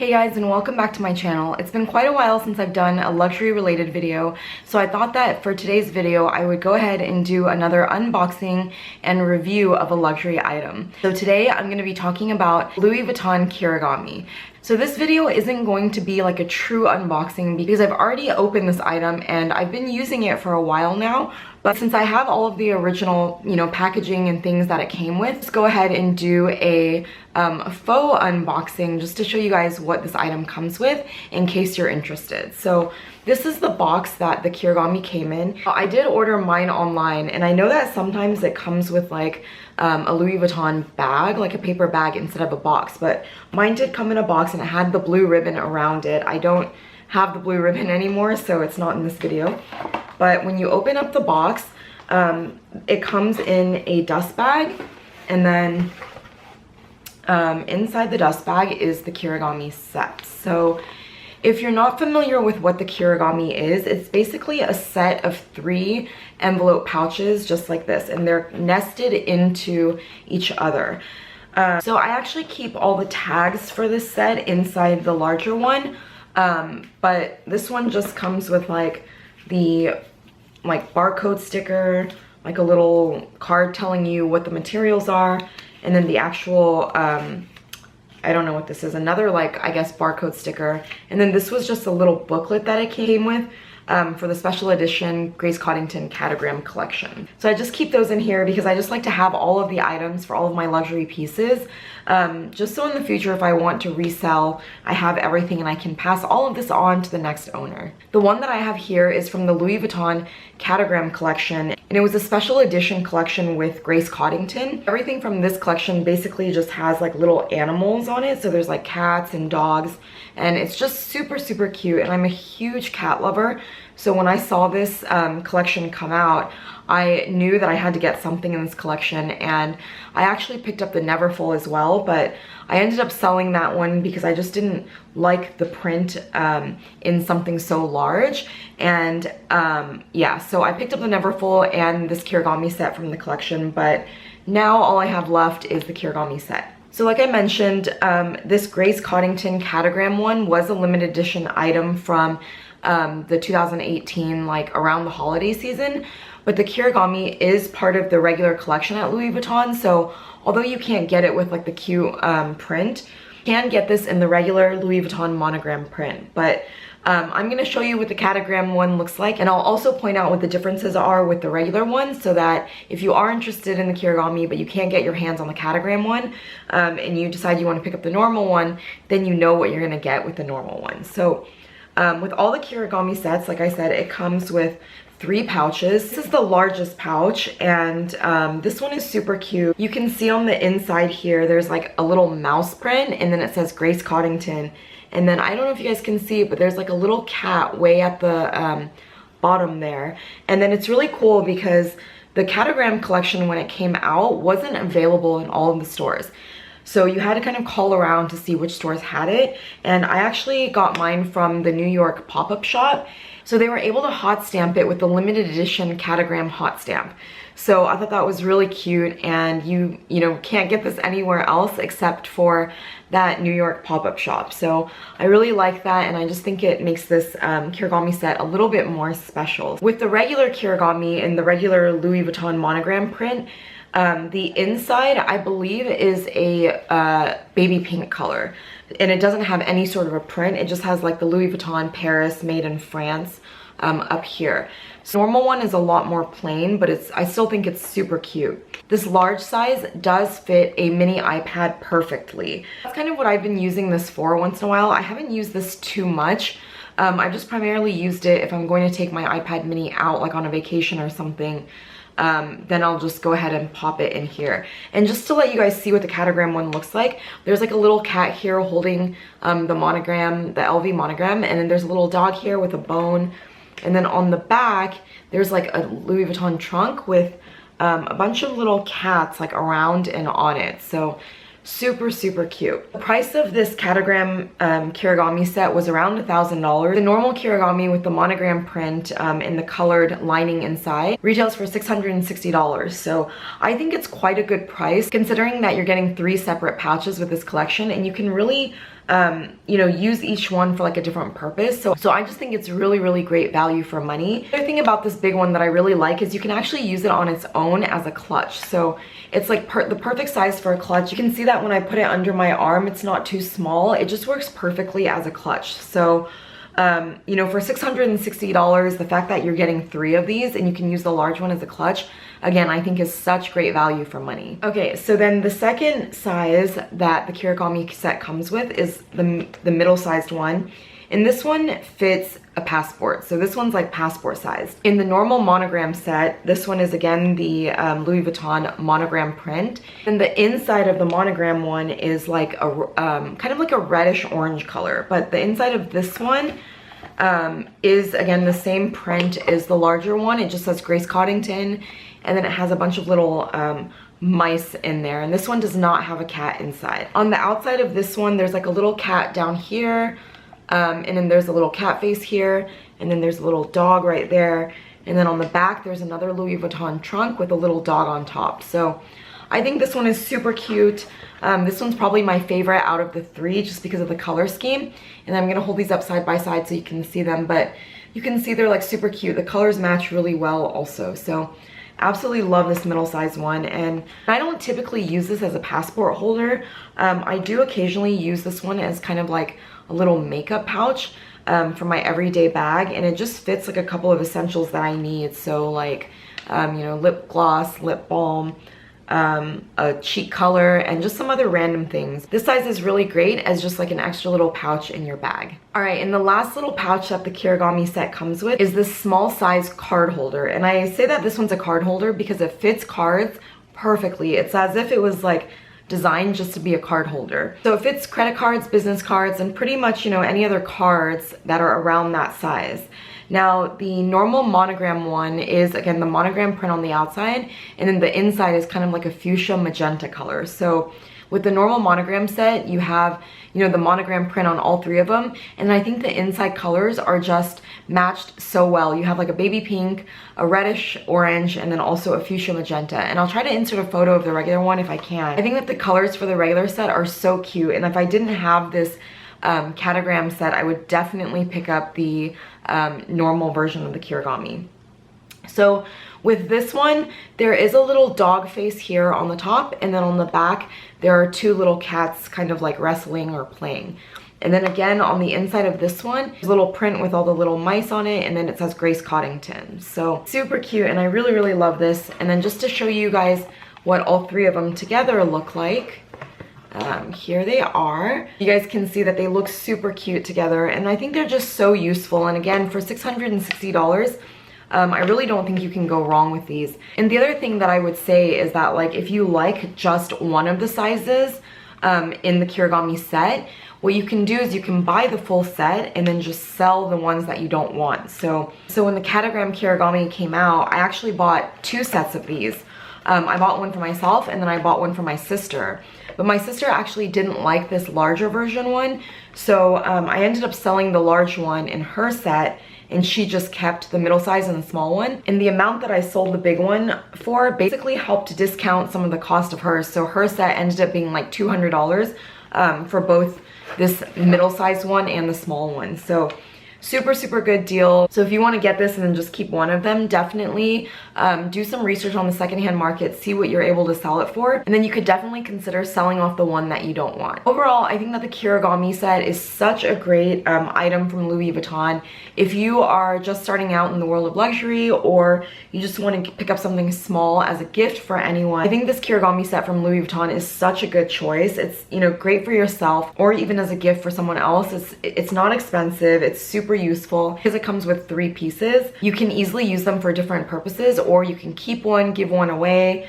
Hey guys, and welcome back to my channel. It's been quite a while since I've done a luxury related video, so I thought that for today's video I would go ahead and do another unboxing and review of a luxury item. So today I'm going to be talking about Louis Vuitton Kirigami. So this video isn't going to be like a true unboxing because I've already opened this item and I've been using it for a while now. But since I have all of the original, packaging and things that it came with, let's go ahead and do a faux unboxing just to show you guys what this item comes with in case you're interested. So this is the box that the Kirigami came in. I did order mine online, and I know that sometimes it comes with like a Louis Vuitton bag, like a paper bag instead of a box, but mine did come in a box and it had the blue ribbon around it. I don't have the blue ribbon anymore, so it's not in this video. But when you open up the box, it comes in a dust bag, and then inside the dust bag is the Kirigami set. So if you're not familiar with what the Kirigami is, it's basically a set of 3 envelope pouches just like this, and they're nested into each other. So I actually keep all the tags for this set inside the larger one, but this one just comes with like the barcode sticker, like a little card telling you what the materials are, and then the actual I don't know what this is, another I guess barcode sticker, and then this was just a little booklet that it came with for the special edition Grace Coddington Catogram collection. So I just keep those in here because I just like to have all of the items for all of my luxury pieces, just so in the future if I want to resell, I have everything and I can pass all of this on to the next owner. The one that I have here is from the Louis Vuitton Catogram collection, and it was a special edition collection with Grace Coddington. Everything from this collection basically just has like little animals on it, so there's like cats and dogs, and it's just super cute, and I'm a huge cat lover. So when I saw this collection come out, I knew that I had to get something in this collection, and I actually picked up the Neverfull as well, but I ended up selling that one because I just didn't like the print in something so large. And yeah, so I picked up the Neverfull and this Kirigami set from the collection, but now all I have left is the Kirigami set. So like I mentioned, this Grace Coddington Catogram one was a limited edition item from the 2018, around the holiday season, but the Kirigami is part of the regular collection at Louis Vuitton, so although you can't get it with the cute print, you can get this in the regular Louis Vuitton monogram print. But I'm going to show you what the Catogram one looks like, and I'll also point out what the differences are with the regular one, so that if you are interested in the Kirigami but you can't get your hands on the Catogram one, and you decide you want to pick up the normal one, then you know what you're going to get with the normal one. So with all the Kirigami sets, like I said, it comes with 3 pouches. This is the largest pouch, and this one is super cute. You can see on the inside here, there's like a little mouse print, and then it says Grace Coddington. And then I don't know if you guys can see, but there's like a little cat way at the bottom there. And then it's really cool because the Catogram collection, when it came out, wasn't available in all of the stores. So you had to kind of call around to see which stores had it, and I actually got mine from the New York pop-up shop. So they were able to hot stamp it with the limited edition Catogram hot stamp. So I thought that was really cute, and you can't get this anywhere else except for that New York pop-up shop. So I really like that, and I just think it makes this Kirigami set a little bit more special. With the regular Kirigami and the regular Louis Vuitton monogram print, the inside, I believe, is a baby pink color, and it doesn't have any sort of a print. It just has like the Louis Vuitton Paris made in France up here. So normal one is a lot more plain, but I still think it's super cute. This large size does fit a mini iPad perfectly. That's kind of what I've been using this for once in a while. I haven't used this too much. I've just primarily used it if I'm going to take my iPad mini out, like on a vacation or something. Then I'll just go ahead and pop it in here. And just to let you guys see what the Catogram one looks like, there's like a little cat here holding the monogram, the LV monogram, and then there's a little dog here with a bone. And then on the back, there's like a Louis Vuitton trunk with a bunch of little cats like around and on it. So super cute. The price of this Catogram Kirigami set was around $1,000. The normal Kirigami with the monogram print and the colored lining inside retails for $660. So I think it's quite a good price considering that you're getting 3 separate pouches with this collection, and you can really you know, use each one for like a different purpose. So I just think it's really, really great value for money. The other thing about this big one that I really like is you can actually use it on its own as a clutch. So it's like the perfect size for a clutch. You can see that when I put it under my arm, it's not too small. It just works perfectly as a clutch. So you know, for $660, the fact that you're getting 3 of these and you can use the large one as a clutch, again, I think is such great value for money. Okay, so then the second size that the Kirigami set comes with is the middle-sized one. And this one fits a passport. So this one's like passport sized. In the normal monogram set, this one is again the Louis Vuitton monogram print. And the inside of the monogram one is like a kind of like a reddish orange color. But the inside of this one is again the same print as the larger one. It just says Grace Coddington, and then it has a bunch of little mice in there. And this one does not have a cat inside. On the outside of this one, there's like a little cat down here. And then there's a little cat face here, and then there's a little dog right there, and then on the back there's another Louis Vuitton trunk with a little dog on top. So I think this one is super cute. This one's probably my favorite out of the 3 just because of the color scheme. And I'm gonna hold these up side by side so you can see them, but you can see they're like super cute. The colors match really well also. So absolutely love this middle-sized one. And I don't typically use this as a passport holder. I do occasionally use this one as kind of like a little makeup pouch for my everyday bag, and it just fits like a couple of essentials that I need. So like you know, lip gloss, lip balm, a cheek color, and just some other random things. This size is really great as just like an extra little pouch in your bag. All right, and the last little pouch that the Kirigami set comes with is this small size card holder. And I say that this one's a card holder because it fits cards perfectly. It's as if it was like designed just to be a card holder. So it fits credit cards, business cards, and pretty much, you know, any other cards that are around that size. Now, the normal monogram one is, again, the monogram print on the outside, and then the inside is kind of like a fuchsia magenta color. So with the normal monogram set, you have, you know, the monogram print on all 3 of them, and I think the inside colors are just matched so well. You have like a baby pink, a reddish orange, and then also a fuchsia magenta. And I'll try to insert a photo of the regular one if I can. I think that the colors for the regular set are so cute, and if I didn't have this Catogram set, I would definitely pick up the normal version of the Kirigami. So with this one, there is a little dog face here on the top, and then on the back, there are 2 little cats kind of like wrestling or playing. And then again, on the inside of this one, there's a little print with all the little mice on it, and then it says Grace Coddington. So super cute, and I really, really love this. And then just to show you guys what all 3 of them together look like, here they are. You guys can see that they look super cute together, and I think they're just so useful. And again, for $660, I really don't think you can go wrong with these. And the other thing that I would say is that, like, if you like just one of the sizes in the Kirigami set, what you can do is you can buy the full set and then just sell the ones that you don't want. So when the Catogram Kirigami came out, I actually bought 2 sets of these. I bought one for myself, and then I bought one for my sister. But my sister actually didn't like this larger version one, so I ended up selling the large one in her set, and she just kept the middle size and the small one. And the amount that I sold the big one for basically helped to discount some of the cost of hers. So her set ended up being like $200 for both this middle sized one and the small one. So super, super good deal. So if you want to get this and then just keep one of them, definitely do some research on the secondhand market, see what you're able to sell it for, and then you could definitely consider selling off the one that you don't want. Overall, I think that the Kirigami set is such a great item from Louis Vuitton. If you are just starting out in the world of luxury, or you just want to pick up something small as a gift for anyone, I think this Kirigami set from Louis Vuitton is such a good choice. It's, you know, great for yourself or even as a gift for someone else. It's not expensive, it's super useful because it comes with 3 pieces. You can easily use them for different purposes, or you can keep one, give one away,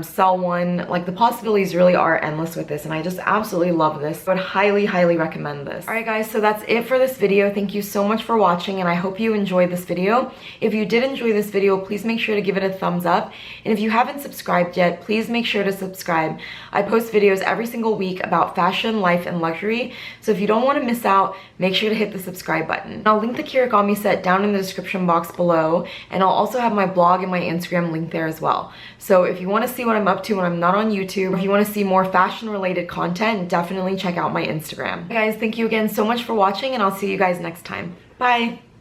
sell one. Like, the possibilities really are endless with this, and I just absolutely love this. I would highly, highly recommend this. All right, guys, so that's it for this video. Thank you so much for watching, and I hope you enjoyed this video. If you did enjoy this video, please make sure to give it a thumbs up, and if you haven't subscribed yet, please make sure to subscribe. I post videos every single week about fashion, life, and luxury, so if you don't want to miss out, make sure to hit the subscribe button. I'll link the Kirigami set down in the description box below, and I'll also have my blog and my Instagram linked there as well. So if you want to see what I'm up to when I'm not on YouTube, or if you want to see more fashion related content, definitely check out my Instagram. Hey guys, thank you again so much for watching, and I'll see you guys next time. Bye!